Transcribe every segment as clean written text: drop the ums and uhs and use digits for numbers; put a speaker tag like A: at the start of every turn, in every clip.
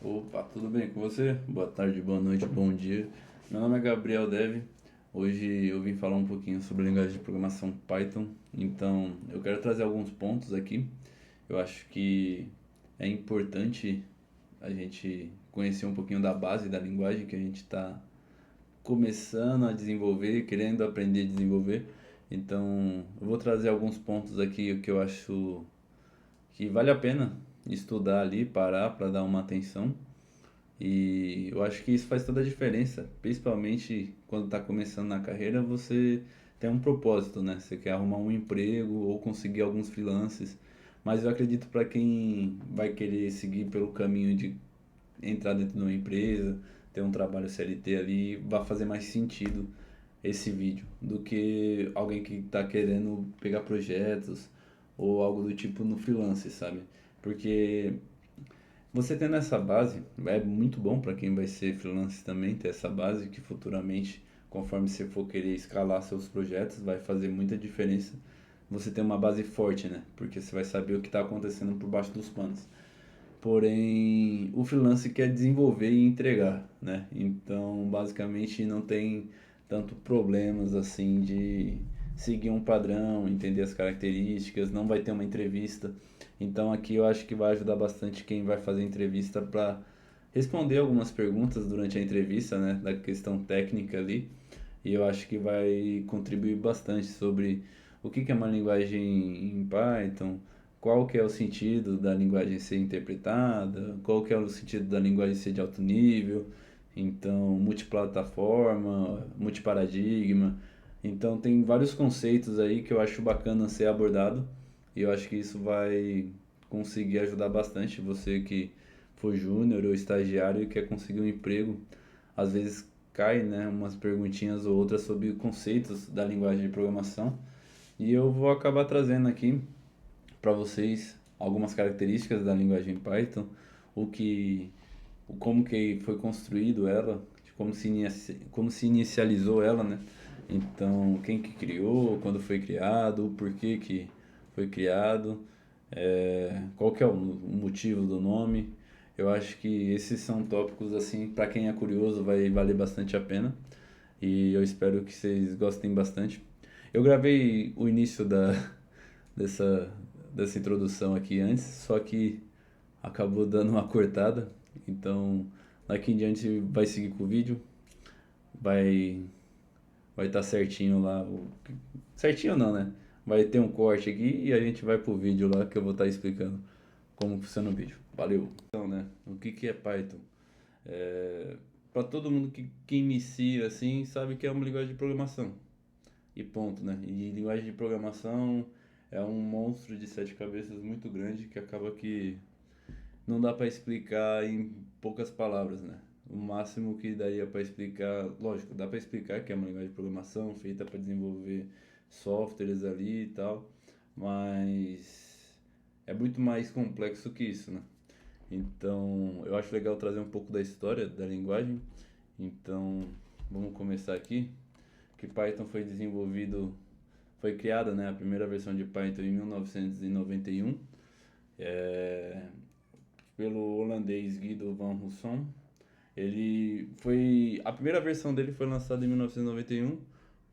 A: Opa, tudo bem com você? Boa tarde, boa noite, bom dia. Meu nome é Gabriel Dev. Hoje eu vim falar um pouquinho sobre a linguagem de programação Python. Então, eu quero trazer alguns pontos aqui. Eu acho que é importante a gente conhecer um pouquinho da base da linguagem que a gente está começando a desenvolver, querendo aprender a desenvolver. Então, eu vou trazer alguns pontos aqui que eu acho que vale a pena estudar ali, parar para dar uma atenção. E eu acho que isso faz toda a diferença, principalmente quando está começando na carreira, você tem um propósito, né? Você quer arrumar um emprego ou conseguir alguns freelances. Mas eu acredito para quem vai querer seguir pelo caminho de entrar dentro de uma empresa, ter um trabalho CLT ali, vai fazer mais sentido esse vídeo do que alguém que está querendo pegar projetos ou algo do tipo no freelance, sabe? Porque você tendo essa base, é muito bom para quem vai ser freelance também ter essa base, que futuramente, conforme você for querer escalar seus projetos, vai fazer muita diferença você ter uma base forte, né? Porque você vai saber o que está acontecendo por baixo dos panos. Porém, o freelance quer desenvolver e entregar, né? Então, basicamente, não tem tanto problemas assim de seguir um padrão, entender as características, não vai ter uma entrevista. Então, aqui eu acho que vai ajudar bastante quem vai fazer entrevista para responder algumas perguntas durante a entrevista, né, da questão técnica ali. E eu acho que vai contribuir bastante sobre o que que é uma linguagem em Python, qual que é o sentido da linguagem ser interpretada, qual que é o sentido da linguagem ser de alto nível, então multiplataforma, multiparadigma. Então tem vários conceitos aí que eu acho bacana ser abordado e eu acho que isso vai conseguir ajudar bastante você que for júnior ou estagiário e quer conseguir um emprego. Às vezes cai, né, umas perguntinhas ou outras sobre conceitos da linguagem de programação e eu vou acabar trazendo aqui para vocês algumas características da linguagem Python, o que, como que foi construído ela, como se inicializou ela, né? Então, quem que criou, quando foi criado, o porquê que foi criado, qual que é o motivo do nome. Eu acho que esses são tópicos assim, para quem é curioso, vai valer bastante a pena. E eu espero que vocês gostem bastante. Eu gravei o início dessa, dessa introdução aqui antes, só que acabou dando uma cortada. Então, daqui em diante vai seguir com o vídeo, vai vai estar certinho lá. Certinho não, né? Vai ter um corte aqui e a gente vai pro vídeo lá que eu vou estar explicando como funciona o vídeo. Valeu! Então, né? O que que é Python? Para todo mundo que inicia assim, sabe que é uma linguagem de programação. E ponto, né? E linguagem de programação é um monstro de sete cabeças muito grande que acaba que não dá para explicar em poucas palavras, né? O máximo que daria para explicar, lógico, dá para explicar que é uma linguagem de programação feita para desenvolver softwares ali e tal, mas é muito mais complexo que isso, né? Então, eu acho legal trazer um pouco da história da linguagem. Então, vamos começar aqui, que Python foi desenvolvido, foi criada, né, a primeira versão de Python em 1991, é, pelo holandês Guido van Rossum. Ele foi a primeira versão dele foi lançada em 1991,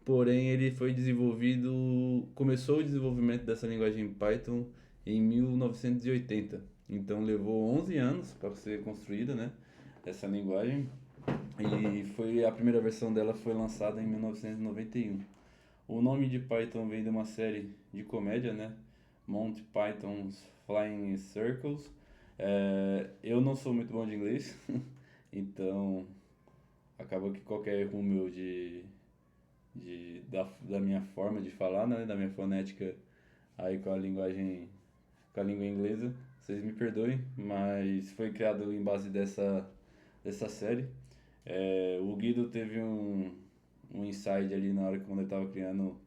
A: porém ele foi desenvolvido, começou o desenvolvimento dessa linguagem Python em 1980. Então levou 11 anos para ser construída, né, essa linguagem. E foi a primeira versão dela foi lançada em 1991. O nome de Python vem de uma série de comédia, né? Monty Python's Flying Circles. Eu não sou muito bom de inglês, então acaba que qualquer erro meu da minha forma de falar, né? Da minha fonética aí com a língua inglesa, vocês me perdoem, mas foi criado em base dessa série. O Guido teve um insight ali na hora que quando ele estava criando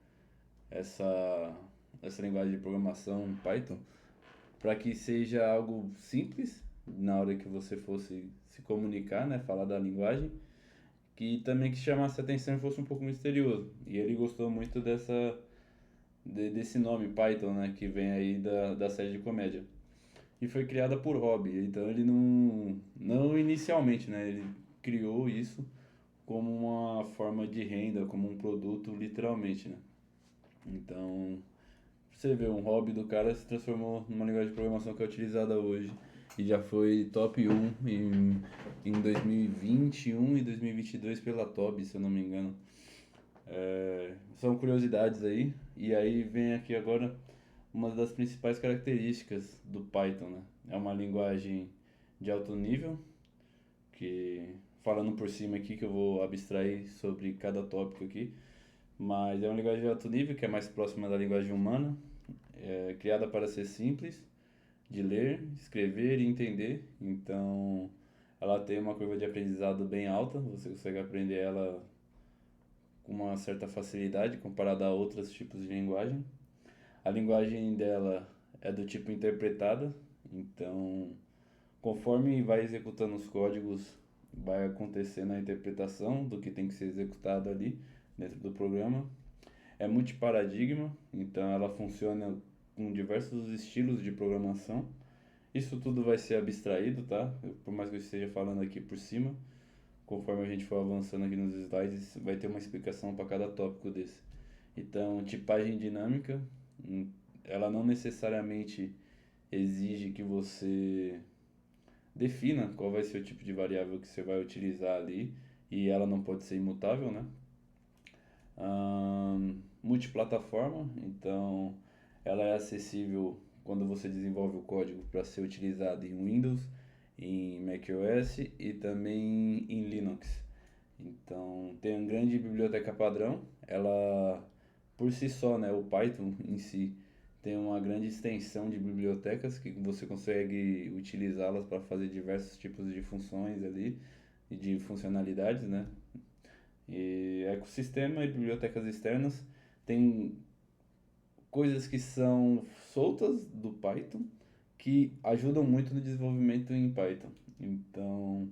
A: essa, essa linguagem de programação Python para que seja algo simples na hora que você fosse se comunicar, né, falar da linguagem, que também que chamasse a atenção e fosse um pouco misterioso. E ele gostou muito desse nome Python, né, que vem aí da série de comédia. E foi criada por hobby, então ele não inicialmente, né? Ele criou isso como uma forma de renda, como um produto, literalmente, né? Então, você vê, um hobby do cara se transformou numa linguagem de programação que é utilizada hoje e já foi top 1 em 2021 e 2022 pela TOB, se eu não me engano. São curiosidades aí, e aí vem aqui agora uma das principais características do Python, né? É uma linguagem de alto nível, que falando por cima aqui, que eu vou abstrair sobre cada tópico aqui, mas é uma linguagem de alto nível que é mais próxima da linguagem humana, criada para ser simples de ler, escrever e entender. Então, ela tem uma curva de aprendizado bem alta, você consegue aprender ela com uma certa facilidade comparada a outros tipos de linguagem. A linguagem dela é do tipo interpretada, então conforme vai executando os códigos, vai acontecendo a interpretação do que tem que ser executado ali dentro do programa. É multiparadigma, então ela funciona com diversos estilos de programação. Isso tudo vai ser abstraído, tá? Por mais que eu esteja falando aqui por cima, conforme a gente for avançando aqui nos slides, vai ter uma explicação para cada tópico desse. Então, tipagem dinâmica, ela não necessariamente exige que você defina qual vai ser o tipo de variável que você vai utilizar ali, e ela não pode ser imutável, né? Multiplataforma, então ela é acessível quando você desenvolve o código para ser utilizado em Windows, em macOS e também em Linux. Então tem uma grande biblioteca padrão, ela por si só, né, o Python em si tem uma grande extensão de bibliotecas que você consegue utilizá-las para fazer diversos tipos de funções ali e de funcionalidades, né? E ecossistema e bibliotecas externas tem coisas que são soltas do Python que ajudam muito no desenvolvimento em Python. Então,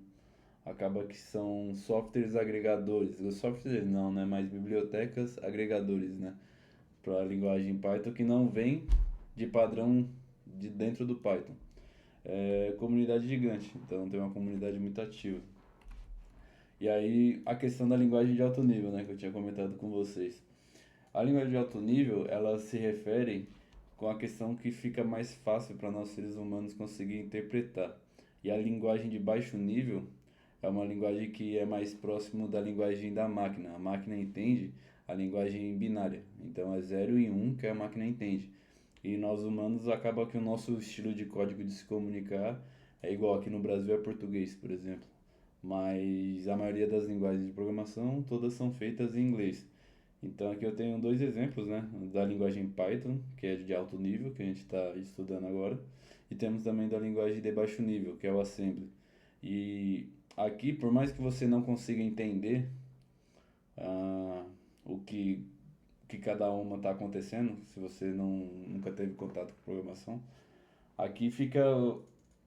A: acaba que são softwares agregadores. Os softwares não, né? Mas bibliotecas agregadores, né? Para a linguagem Python que não vem de padrão de dentro do Python. É comunidade gigante, então tem uma comunidade muito ativa. E aí a questão da linguagem de alto nível, né, que eu tinha comentado com vocês. A linguagem de alto nível, ela se refere com a questão que fica mais fácil para nós seres humanos conseguir interpretar. E a linguagem de baixo nível é uma linguagem que é mais próximo da linguagem da máquina. A máquina entende a linguagem binária. Então é 0 e 1 que a máquina entende. E nós humanos acaba que o nosso estilo de código de se comunicar é igual aqui no Brasil é português, por exemplo. Mas a maioria das linguagens de programação todas são feitas em inglês. Então aqui eu tenho dois exemplos, né, da linguagem Python, que é de alto nível, que a gente está estudando agora, e temos também da linguagem de baixo nível, que é o Assembly. E aqui, por mais que você não consiga entender ah, o que cada uma está acontecendo, se você nunca teve contato com programação, aqui fica,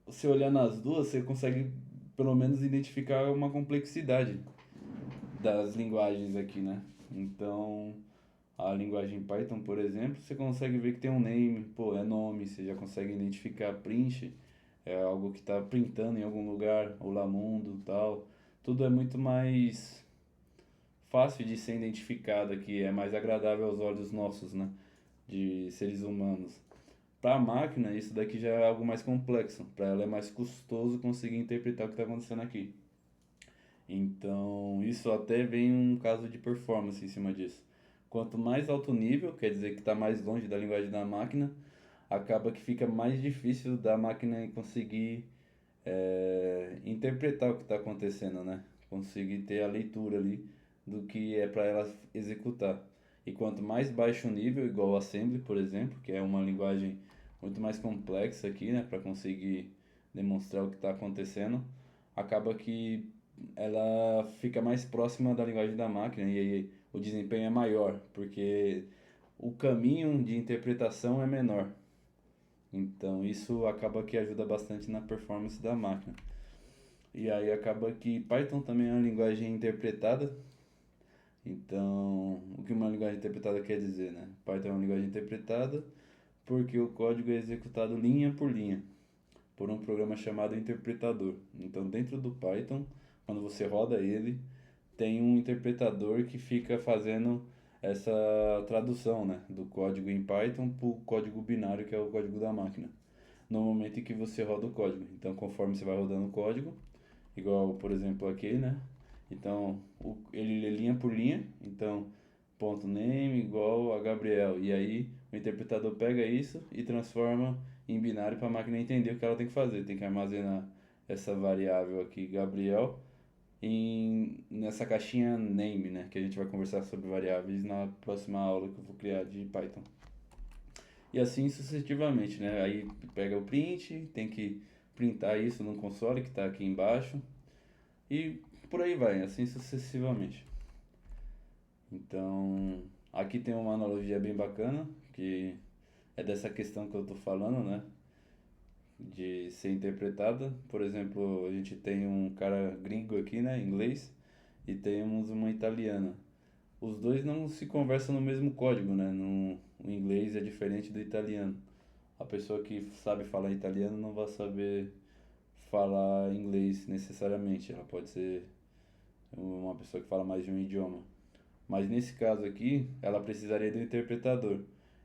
A: se olhar nas duas, você consegue pelo menos identificar uma complexidade das linguagens aqui, né? Então, a linguagem Python, por exemplo, você consegue ver que tem um name, pô, é nome, você já consegue identificar print, é algo que está printando em algum lugar, olá mundo, tal. Tudo é muito mais fácil de ser identificado aqui, é mais agradável aos olhos nossos, né, de seres humanos. Para a máquina, isso daqui já é algo mais complexo. Para ela é mais custoso conseguir interpretar o que está acontecendo aqui. Então, isso até vem um caso de performance em cima disso. Quanto mais alto nível, quer dizer que está mais longe da linguagem da máquina, acaba que fica mais difícil da máquina conseguir interpretar o que está acontecendo, né? Conseguir ter a leitura ali do que é para ela executar. E quanto mais baixo nível, igual o Assembly, por exemplo, que é uma linguagem muito mais complexa aqui, né, para conseguir demonstrar o que está acontecendo, acaba que ela fica mais próxima da linguagem da máquina e aí o desempenho é maior, porque o caminho de interpretação é menor. Então isso acaba que ajuda bastante na performance da máquina. E aí acaba que Python também é uma linguagem interpretada. Então, o que uma linguagem interpretada quer dizer, né? Python é uma linguagem interpretada porque o código é executado linha por linha. por um programa chamado interpretador. Então, dentro do Python, quando você roda ele, tem um interpretador que fica fazendo essa tradução, né, do código em Python para o código binário, que é o código da máquina, no momento em que você roda o código. Então, conforme você vai rodando o código, igual, por exemplo, aqui, né? Então, ele lê linha por linha, então, ponto name igual a Gabriel. E aí, o interpretador pega isso e transforma em binário para a máquina entender o que ela tem que fazer. Tem que armazenar essa variável aqui, Gabriel, nessa caixinha name, né? Que a gente vai conversar sobre variáveis na próxima aula que eu vou criar de Python. E assim sucessivamente, né? Aí pega o print, tem que printar isso no console que está aqui embaixo e por aí vai, assim sucessivamente. Então, aqui tem uma analogia bem bacana, que é dessa questão que eu tô falando, né? De ser interpretada. Por exemplo, a gente tem um cara gringo aqui, né? Inglês, e temos uma italiana. Os dois não se conversam no mesmo código, né? O inglês é diferente do italiano. A pessoa que sabe falar italiano não vai saber falar inglês necessariamente. Ela pode ser uma pessoa que fala mais de um idioma. Mas nesse caso aqui, ela precisaria do interpretador.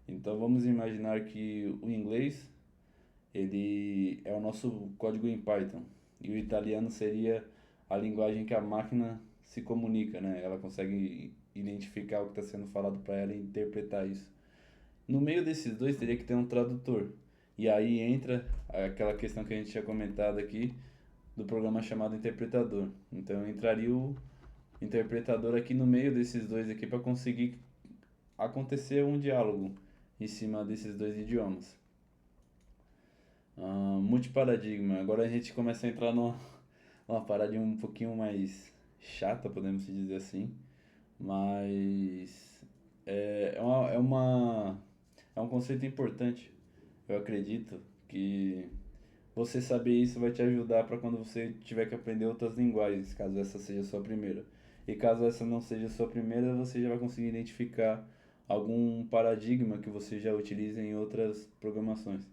A: Então vamos imaginar que o inglês, ele é o nosso código em Python. E o italiano seria a linguagem que a máquina se comunica, né? Ela consegue identificar o que está sendo falado para ela e interpretar isso. No meio desses dois teria que ter um tradutor. E aí entra aquela questão que a gente tinha comentado aqui do programa chamado interpretador. Então entraria o interpretador aqui no meio desses dois aqui para conseguir acontecer um diálogo em cima desses dois idiomas. Multiparadigma. Agora a gente começa a entrar numa parada um pouquinho mais chata, podemos dizer assim. Mas é um conceito importante. Eu acredito que você saber isso vai te ajudar para quando você tiver que aprender outras linguagens, caso essa seja a sua primeira. E caso essa não seja a sua primeira, você já vai conseguir identificar algum paradigma que você já utiliza em outras programações,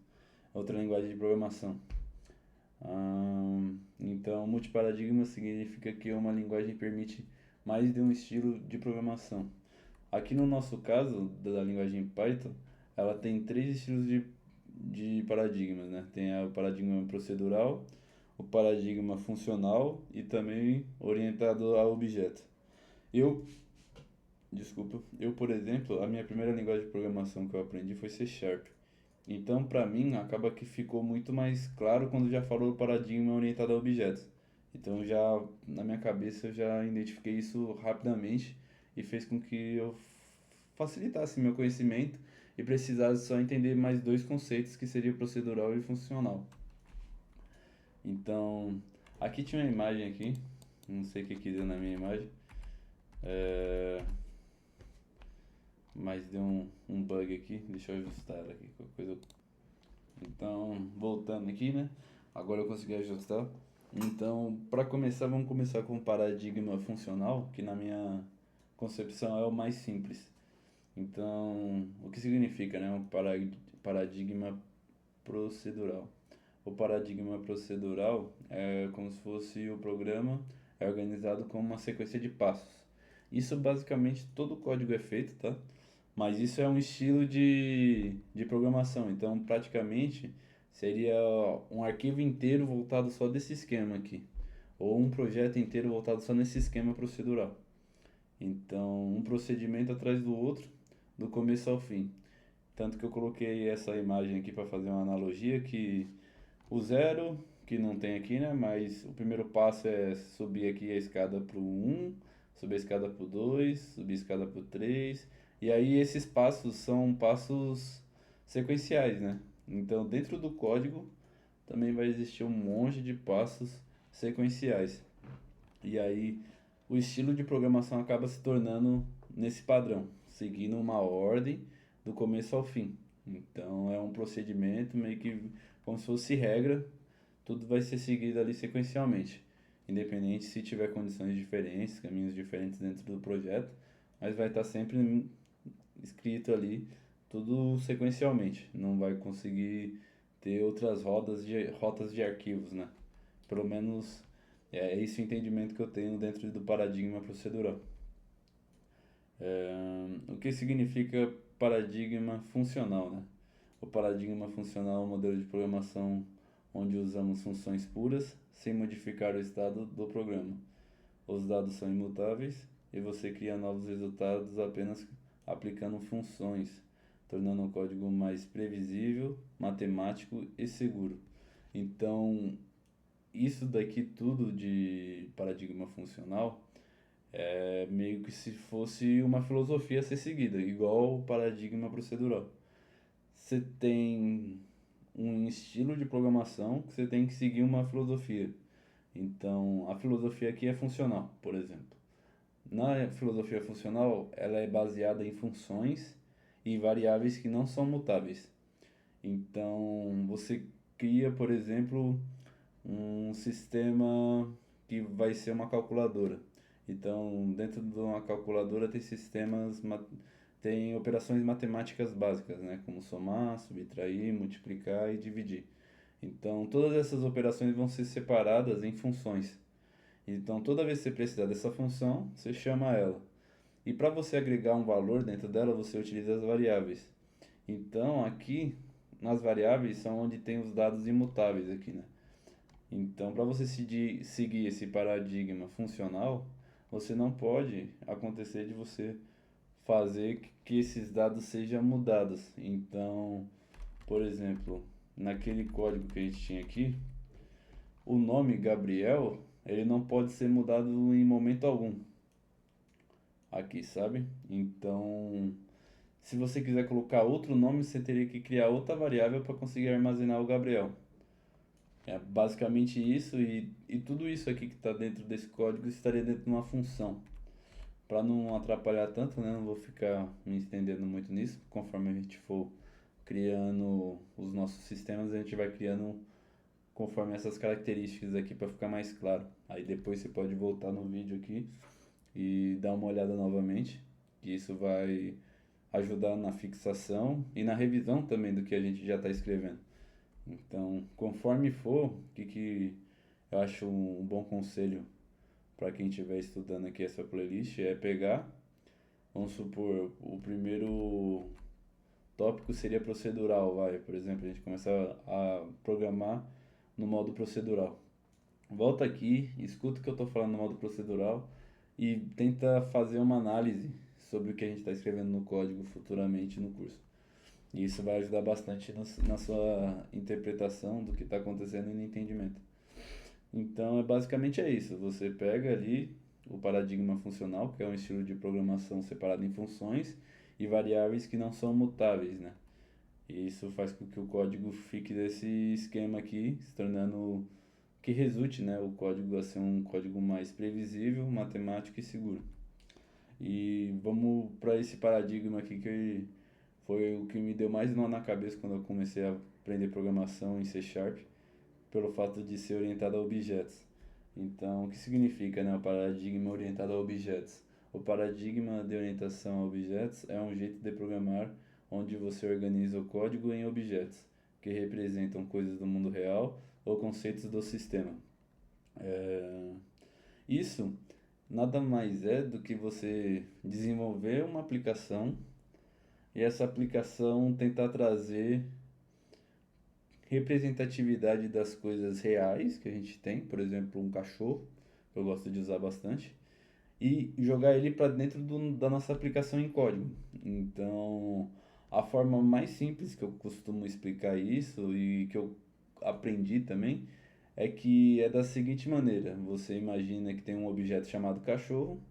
A: outra linguagem de programação. Então, multiparadigma significa que uma linguagem permite mais de um estilo de programação. Aqui no nosso caso, da linguagem Python, ela tem três estilos de paradigmas, né? Tem o paradigma procedural, o paradigma funcional e também orientado a objeto. Eu, por exemplo, a minha primeira linguagem de programação que eu aprendi foi C Sharp. Então, para mim, acaba que ficou muito mais claro quando já falou do paradigma orientado a objetos. Então, já na minha cabeça eu já identifiquei isso rapidamente e fez com que eu facilitasse meu conhecimento e precisasse só entender mais dois conceitos que seria procedural e funcional. Então, aqui tinha uma imagem aqui, não sei o que deu na minha imagem, mas deu um bug aqui, deixa eu ajustar ela aqui, qualquer coisa. Então, voltando aqui, né? Agora eu consegui ajustar. Então, para começar, vamos começar com o paradigma funcional, que na minha concepção é o mais simples. Então, o que significa, né? Um paradigma procedural. O paradigma procedural é como se fosse o programa é organizado como uma sequência de passos. Isso basicamente todo o código é feito, tá? Mas isso é um estilo de programação. Então, praticamente seria um arquivo inteiro voltado só desse esquema aqui, ou um projeto inteiro voltado só nesse esquema procedural. Então, um procedimento atrás do outro, do começo ao fim. Tanto que eu coloquei essa imagem aqui para fazer uma analogia que o zero, que não tem aqui, né? Mas o primeiro passo é subir aqui a escada para o 1, subir a escada para o 2, subir a escada para o 3. E aí esses passos são passos sequenciais, né? Então dentro do código também vai existir um monte de passos sequenciais. E aí o estilo de programação acaba se tornando nesse padrão, seguindo uma ordem do começo ao fim. Então é um procedimento meio que como se fosse regra, tudo vai ser seguido ali sequencialmente, independente se tiver condições diferentes, caminhos diferentes dentro do projeto, mas vai estar sempre escrito ali tudo sequencialmente. Não vai conseguir ter outras rotas de arquivos, né? Pelo menos é esse o entendimento que eu tenho dentro do paradigma procedural. O que significa paradigma funcional, né? O paradigma funcional é um modelo de programação onde usamos funções puras sem modificar o estado do programa. Os dados são imutáveis e você cria novos resultados apenas aplicando funções, tornando o código mais previsível, matemático e seguro. Então, isso daqui tudo de paradigma funcional é meio que se fosse uma filosofia a ser seguida, igual o paradigma procedural. Você tem um estilo de programação que você tem que seguir uma filosofia. Então, a filosofia aqui é funcional, por exemplo. Na filosofia funcional, ela é baseada em funções e variáveis que não são mutáveis. Então, você cria, por exemplo, um sistema que vai ser uma calculadora. Então, dentro de uma calculadora tem operações matemáticas básicas, né, como somar, subtrair, multiplicar e dividir. Então, todas essas operações vão ser separadas em funções. Então, toda vez que você precisar dessa função, você chama ela. E para você agregar um valor dentro dela, você utiliza as variáveis. Então, aqui nas variáveis são onde tem os dados imutáveis aqui, né? Então, para você seguir esse paradigma funcional, você não pode acontecer de você fazer que esses dados sejam mudados. Então, por exemplo, naquele código que a gente tinha aqui, o nome Gabriel, ele não pode ser mudado em momento algum. Aqui, sabe? Então, se você quiser colocar outro nome, você teria que criar outra variável para conseguir armazenar o Gabriel. É basicamente isso e tudo isso aqui que está dentro desse código estaria dentro de uma função. Para não atrapalhar tanto, né? Não vou ficar me estendendo muito nisso. Conforme a gente for criando os nossos sistemas, a gente vai criando conforme essas características aqui para ficar mais claro. Aí depois você pode voltar no vídeo aqui e dar uma olhada novamente, que isso vai ajudar na fixação e na revisão também do que a gente já está escrevendo. Então, conforme for, que eu acho um bom conselho para quem estiver estudando aqui essa playlist é pegar, vamos supor, o primeiro tópico seria procedural, vai, por exemplo, a gente começa a programar no modo procedural. Volta aqui, escuta o que eu estou falando no modo procedural e tenta fazer uma análise sobre o que a gente está escrevendo no código futuramente no curso. E isso vai ajudar bastante na sua interpretação do que está acontecendo e no entendimento. Então, basicamente é isso. Você pega ali o paradigma funcional, que é um estilo de programação separado em funções e variáveis que não são mutáveis, né? E isso faz com que o código fique desse esquema aqui, se tornando que resulte, né, o código a ser um código mais previsível, matemático e seguro. E vamos para esse paradigma aqui que foi o que me deu mais nó na cabeça quando eu comecei a aprender programação em C Sharp, pelo fato de ser orientado a objetos. Então, o que significa, né, o paradigma orientado a objetos? O paradigma de orientação a objetos é um jeito de programar onde você organiza o código em objetos, que representam coisas do mundo real ou conceitos do sistema. Isso nada mais é do que você desenvolver uma aplicação e essa aplicação tentar trazer representatividade das coisas reais que a gente tem, por exemplo, um cachorro, que eu gosto de usar bastante, e jogar ele para dentro da nossa aplicação em código. Então, a forma mais simples que eu costumo explicar isso e que eu aprendi também é que é da seguinte maneira: você imagina que tem um objeto chamado cachorro.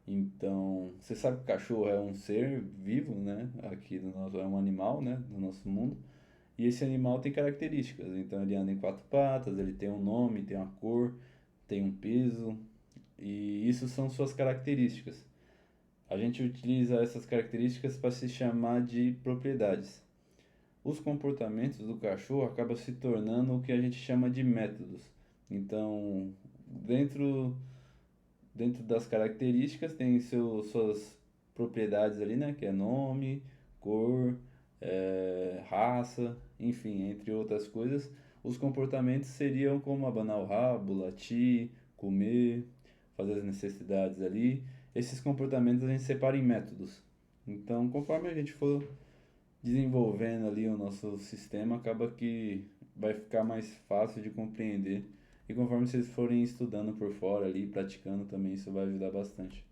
A: Então, você sabe que o cachorro é um ser vivo, né? Aqui do nosso, é um animal, né? Do nosso mundo. E esse animal tem características. Então, ele anda em quatro patas, ele tem um nome, tem uma cor, tem um peso. E isso são suas características. A gente utiliza essas características para se chamar de propriedades. Os comportamentos do cachorro acabam se tornando o que a gente chama de métodos. Então, dentro, dentro das características tem suas propriedades ali, né? Que é nome, cor, raça enfim, entre outras coisas. Os comportamentos seriam como abanar o rabo, latir, comer, fazer as necessidades ali. Esses comportamentos a gente separa em métodos. Então, conforme a gente for desenvolvendo ali o nosso sistema, acaba que vai ficar mais fácil de compreender. E conforme vocês forem estudando por fora ali, praticando também, isso vai ajudar bastante.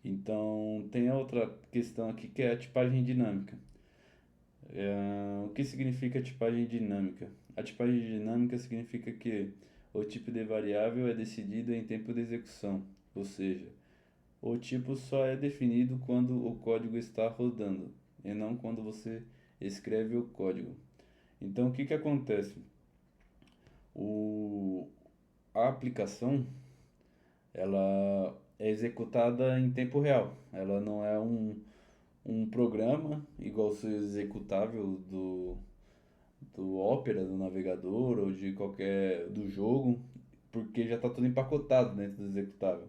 A: Então, tem a outra questão aqui que é a tipagem dinâmica. O que significa tipagem dinâmica? A tipagem dinâmica significa que o tipo de variável é decidido em tempo de execução, ou seja, o tipo só é definido quando o código está rodando, e não quando você escreve o código. Então, o que que acontece? O, a aplicação, ela é executada em tempo real. Ela não é um programa igual o seu executável do Opera, do navegador ou de qualquer do jogo, porque já está tudo empacotado dentro do executável.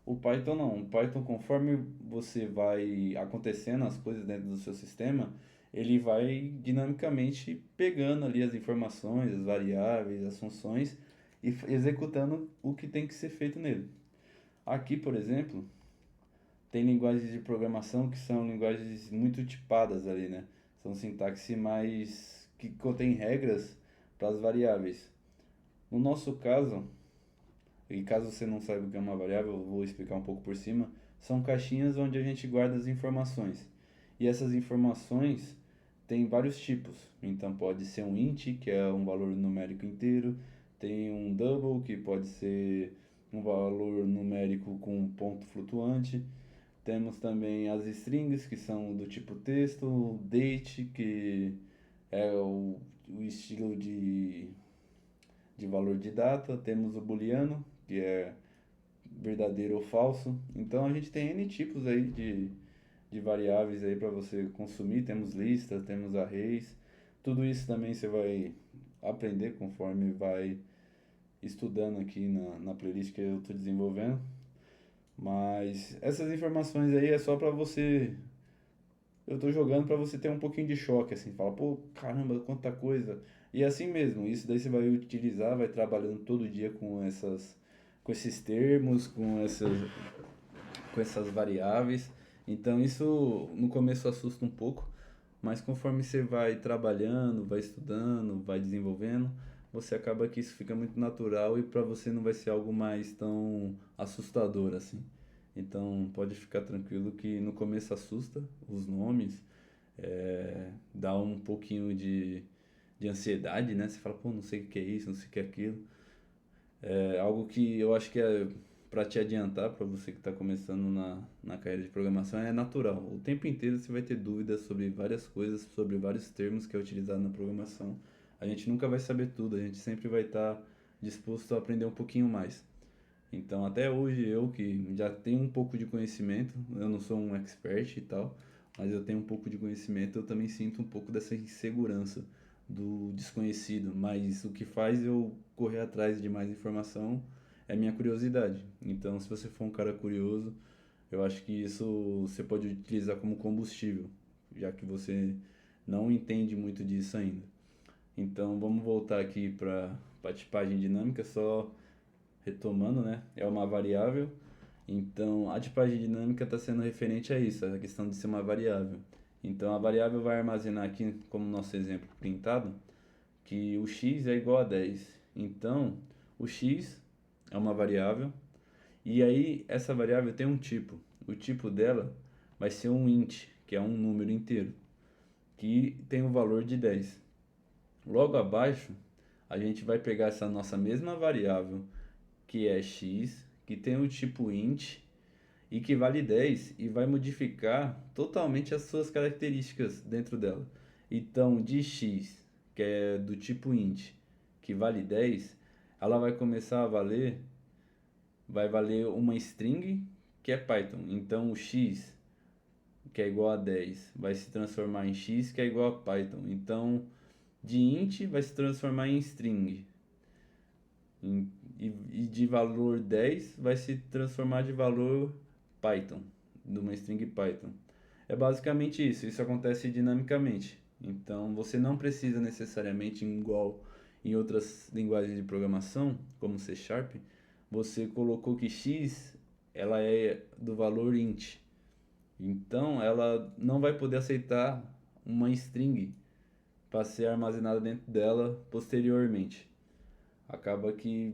A: O Python não. O Python, conforme você vai acontecendo as coisas dentro do seu sistema, ele vai dinamicamente pegando ali as informações, as variáveis, as funções e executando o que tem que ser feito nele. Aqui, por exemplo, tem linguagens de programação que são linguagens muito tipadas ali, né? São sintaxe mais que contém regras para as variáveis. No nosso caso, e caso você não saiba o que é uma variável, eu vou explicar um pouco por cima, são caixinhas onde a gente guarda as informações. E essas informações têm vários tipos. Então pode ser um int, que é um valor numérico inteiro, tem um double, que pode ser um valor numérico com um ponto flutuante. Temos também as strings, que são do tipo texto, o date, que é o estilo de valor de data. Temos o booleano, que é verdadeiro ou falso. Então a gente tem N tipos aí de variáveis aí para você consumir. Temos listas, temos arrays. Tudo isso também você vai aprender conforme vai estudando aqui na playlist que eu estou desenvolvendo. Mas essas informações aí é só para você. Eu tô jogando para você ter um pouquinho de choque, assim, fala, pô, caramba, quanta coisa. E é assim mesmo, isso daí você vai utilizar, vai trabalhando todo dia com esses termos, com essas variáveis. Então isso no começo assusta um pouco, mas conforme você vai trabalhando, vai estudando, vai desenvolvendo, você acaba que isso fica muito natural e para você não vai ser algo mais tão assustador assim. Então pode ficar tranquilo que no começo assusta os nomes, dá um pouquinho de ansiedade, né? Você fala, pô, não sei o que é isso, não sei o que é aquilo. É algo que eu acho que é para te adiantar, para você que está começando na carreira de programação, é natural. O tempo inteiro você vai ter dúvidas sobre várias coisas, sobre vários termos que é utilizado na programação. A gente nunca vai saber tudo, a gente sempre vai estar disposto a aprender um pouquinho mais. Então, até hoje, eu que já tenho um pouco de conhecimento, eu não sou um expert e tal, mas eu tenho um pouco de conhecimento, eu também sinto um pouco dessa insegurança do desconhecido, mas o que faz eu correr atrás de mais informação é minha curiosidade. Então, se você for um cara curioso, eu acho que isso você pode utilizar como combustível, já que você não entende muito disso ainda. Então, vamos voltar aqui para a tipagem dinâmica, só retomando, né? É uma variável. Então, a tipagem dinâmica está sendo referente a isso, a questão de ser uma variável. Então, a variável vai armazenar aqui, como nosso exemplo pintado, que o x é igual a 10. Então, o x é uma variável e aí essa variável tem um tipo. O tipo dela vai ser um int, que é um número inteiro, que tem o valor de 10. Logo abaixo, a gente vai pegar essa nossa mesma variável, que é x, que tem o tipo int e que vale 10 e vai modificar totalmente as suas características dentro dela. Então, de x, que é do tipo int, que vale 10, ela vai começar a valer, vai valer uma string que é Python. Então, o x, que é igual a 10, vai se transformar em x, que é igual a Python. Então, de int vai se transformar em string. E de valor 10 vai se transformar de valor Python, de uma string Python. É basicamente isso, isso acontece dinamicamente. Então, você não precisa necessariamente, igual em outras linguagens de programação, como C Sharp, você colocou que x ela é do valor int. Então, ela não vai poder aceitar uma string para ser armazenada dentro dela posteriormente. Acaba que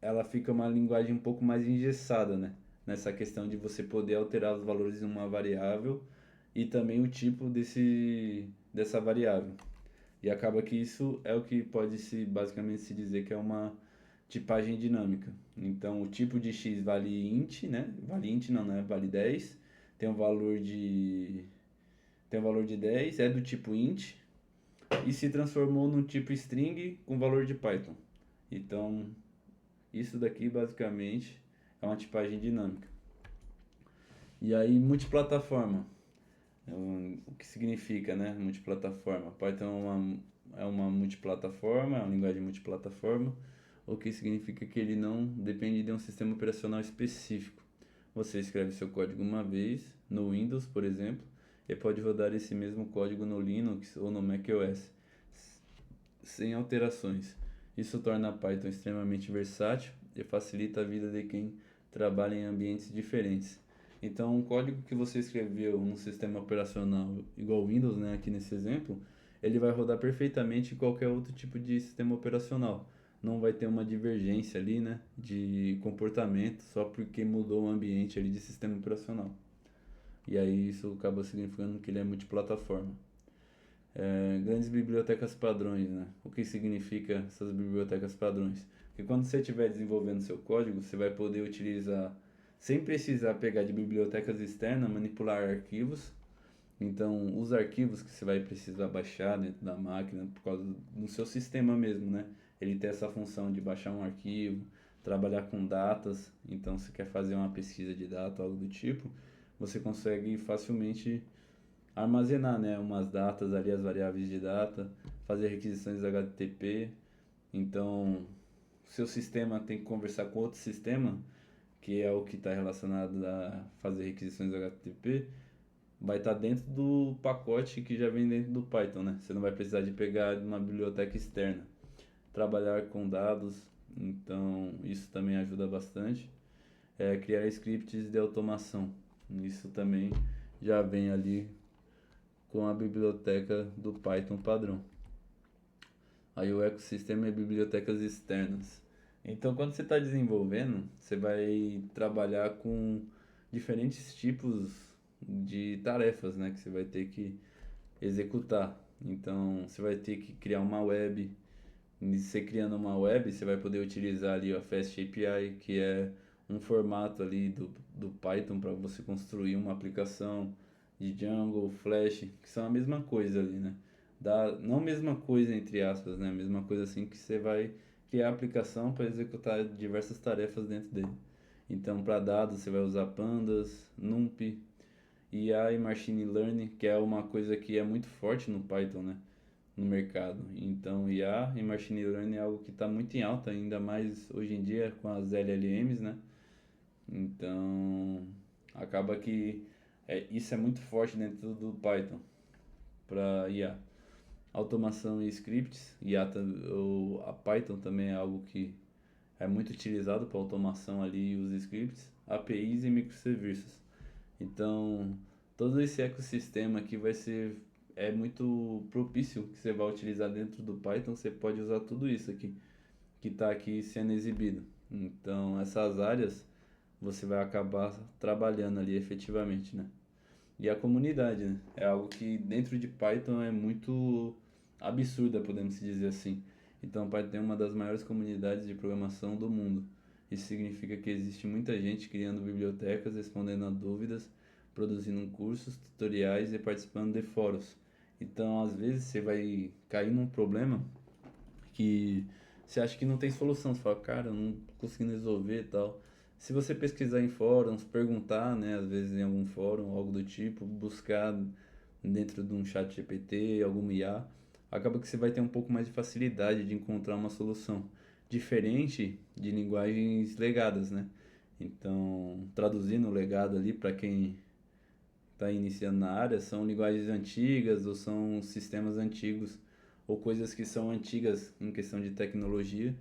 A: ela fica uma linguagem um pouco mais engessada, né? Nessa questão de você poder alterar os valores em uma variável e também o tipo dessa variável. E acaba que isso é o que pode se basicamente se dizer que é uma tipagem dinâmica. Então, o tipo de x vale int, né? Vale int não, né? Vale 10. Tem um valor de tem um valor de 10, é do tipo int e se transformou num tipo string com valor de Python. Então, isso daqui basicamente é uma tipagem dinâmica. E aí, multiplataforma. O que significa, né? Multiplataforma. Python é uma multiplataforma, é uma linguagem multiplataforma, o que significa que ele não depende de um sistema operacional específico. Você escreve seu código uma vez, no Windows, por exemplo, e pode rodar esse mesmo código no Linux ou no macOS, sem alterações. Isso torna Python extremamente versátil e facilita a vida de quem trabalha em ambientes diferentes. Então, um código que você escreveu num sistema operacional igual Windows, né, aqui nesse exemplo, ele vai rodar perfeitamente em qualquer outro tipo de sistema operacional. Não vai ter uma divergência ali, né, de comportamento só porque mudou o ambiente ali de sistema operacional. E aí isso acaba significando que ele é multiplataforma. Grandes bibliotecas padrões, né? O que significa essas bibliotecas padrões? Porque quando você estiver desenvolvendo seu código, você vai poder utilizar, sem precisar pegar de bibliotecas externas, manipular arquivos. Então, os arquivos que você vai precisar baixar dentro da máquina, por causa do seu sistema mesmo, né? Ele tem essa função de baixar um arquivo, trabalhar com datas. Então, se quer fazer uma pesquisa de dados, algo do tipo, você consegue facilmente armazenar, né, umas datas ali, as variáveis de data, fazer requisições HTTP. Então, seu sistema tem que conversar com outro sistema, que é o que está relacionado a fazer requisições HTTP, vai estar dentro do pacote que já vem dentro do Python, né? Você não vai precisar de pegar uma biblioteca externa. Trabalhar com dados, então isso também ajuda bastante. Criar scripts de automação, isso também já vem ali com a biblioteca do Python padrão. Aí o ecossistema é bibliotecas externas. Então, quando você está desenvolvendo, você vai trabalhar com diferentes tipos de tarefas, né, que você vai ter que executar. Então, você vai ter que criar uma web. E você criando uma web, você vai poder utilizar ali a Fast API, que é um formato ali do Python para você construir uma aplicação de Django, Flash, que são a mesma coisa ali, né? Não a mesma coisa entre aspas, né? A mesma coisa assim que você vai criar a aplicação para executar diversas tarefas dentro dele. Então, para dados, você vai usar Pandas, NumPy, IA e Machine Learning, que é uma coisa que é muito forte no Python, né? No mercado. Então, IA e Machine Learning é algo que está muito em alta, ainda mais hoje em dia com as LLMs, né? Então, acaba que isso é muito forte dentro do Python para IA. Automação e scripts, a Python também é algo que é muito utilizado para automação ali, os scripts, APIs e microserviços. Então, todo esse ecossistema aqui é muito propício que você vai utilizar dentro do Python, você pode usar tudo isso aqui que está aqui sendo exibido. Então, essas áreas você vai acabar trabalhando ali efetivamente, né? E a comunidade, né? É algo que dentro de Python é muito absurda, podemos dizer assim. Então, Python é uma das maiores comunidades de programação do mundo. Isso significa que existe muita gente criando bibliotecas, respondendo a dúvidas, produzindo cursos, tutoriais e participando de fóruns. Então, às vezes, você vai cair num problema que você acha que não tem solução. Você fala, cara, eu não tô conseguindo resolver e tal. Se você pesquisar em fóruns, perguntar, né, às vezes em algum fórum, algo do tipo, buscar dentro de um chat GPT, alguma IA, acaba que você vai ter um pouco mais de facilidade de encontrar uma solução. Diferente de linguagens legadas, né? Então, traduzindo o legado ali para quem tá iniciando na área são linguagens antigas ou são sistemas antigos ou coisas que são antigas em questão de tecnologia,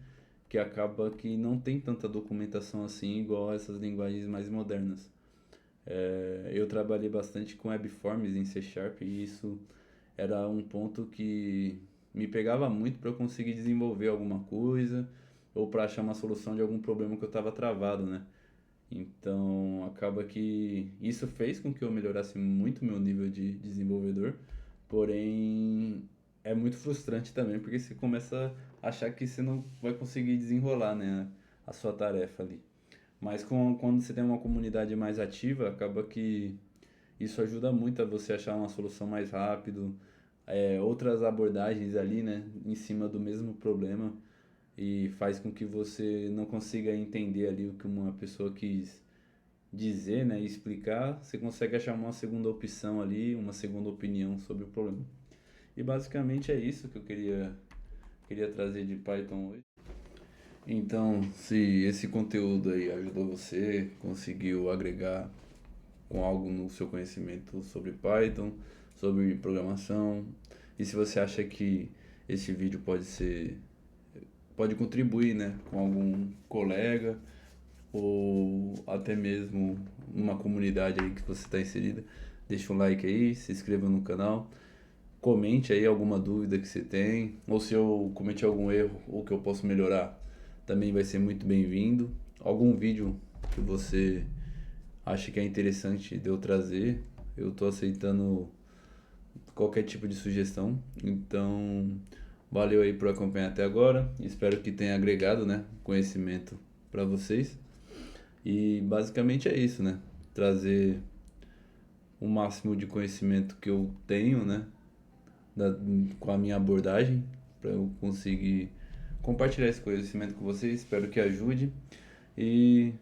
A: que acaba que não tem tanta documentação assim igual essas linguagens mais modernas. Eu trabalhei bastante com webforms em C Sharp e isso era um ponto que me pegava muito para eu conseguir desenvolver alguma coisa ou para achar uma solução de algum problema que eu estava travado, né? Então, acaba que isso fez com que eu melhorasse muito meu nível de desenvolvedor, porém é muito frustrante também, porque você começa a achar que você não vai conseguir desenrolar, né, a sua tarefa ali. Mas quando você tem uma comunidade mais ativa, acaba que isso ajuda muito a você achar uma solução mais rápido, outras abordagens ali, né, em cima do mesmo problema e faz com que você não consiga entender ali o que uma pessoa quis dizer, né, e explicar, você consegue achar uma segunda opção ali, uma segunda opinião sobre o problema. E basicamente é isso que eu queria trazer de Python hoje. Então, se esse conteúdo aí ajudou você, conseguiu agregar com algo no seu conhecimento sobre Python, sobre programação, e se você acha que esse vídeo pode contribuir, né, com algum colega ou até mesmo numa comunidade aí que você está inserida, deixa um like aí, se inscreva no canal, comente aí alguma dúvida que você tem, ou se eu cometi algum erro ou que eu posso melhorar, também vai ser muito bem-vindo. Algum vídeo que você acha que é interessante de eu trazer, eu estou aceitando qualquer tipo de sugestão. Então, valeu aí por acompanhar até agora. Espero que tenha agregado, né, conhecimento para vocês. E basicamente é isso, né? Trazer o máximo de conhecimento que eu tenho, né, com a minha abordagem, para eu conseguir compartilhar esse conhecimento com vocês. Espero que ajude. E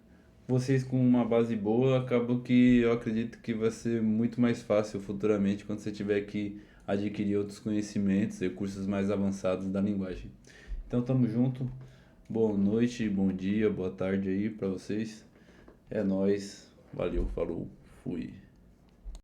A: vocês com uma base boa, acaba que eu acredito que vai ser muito mais fácil futuramente quando você tiver que adquirir outros conhecimentos, recursos mais avançados da linguagem. Então tamo junto. Boa noite, bom dia, boa tarde aí para vocês. É nóis. Valeu, falou, fui.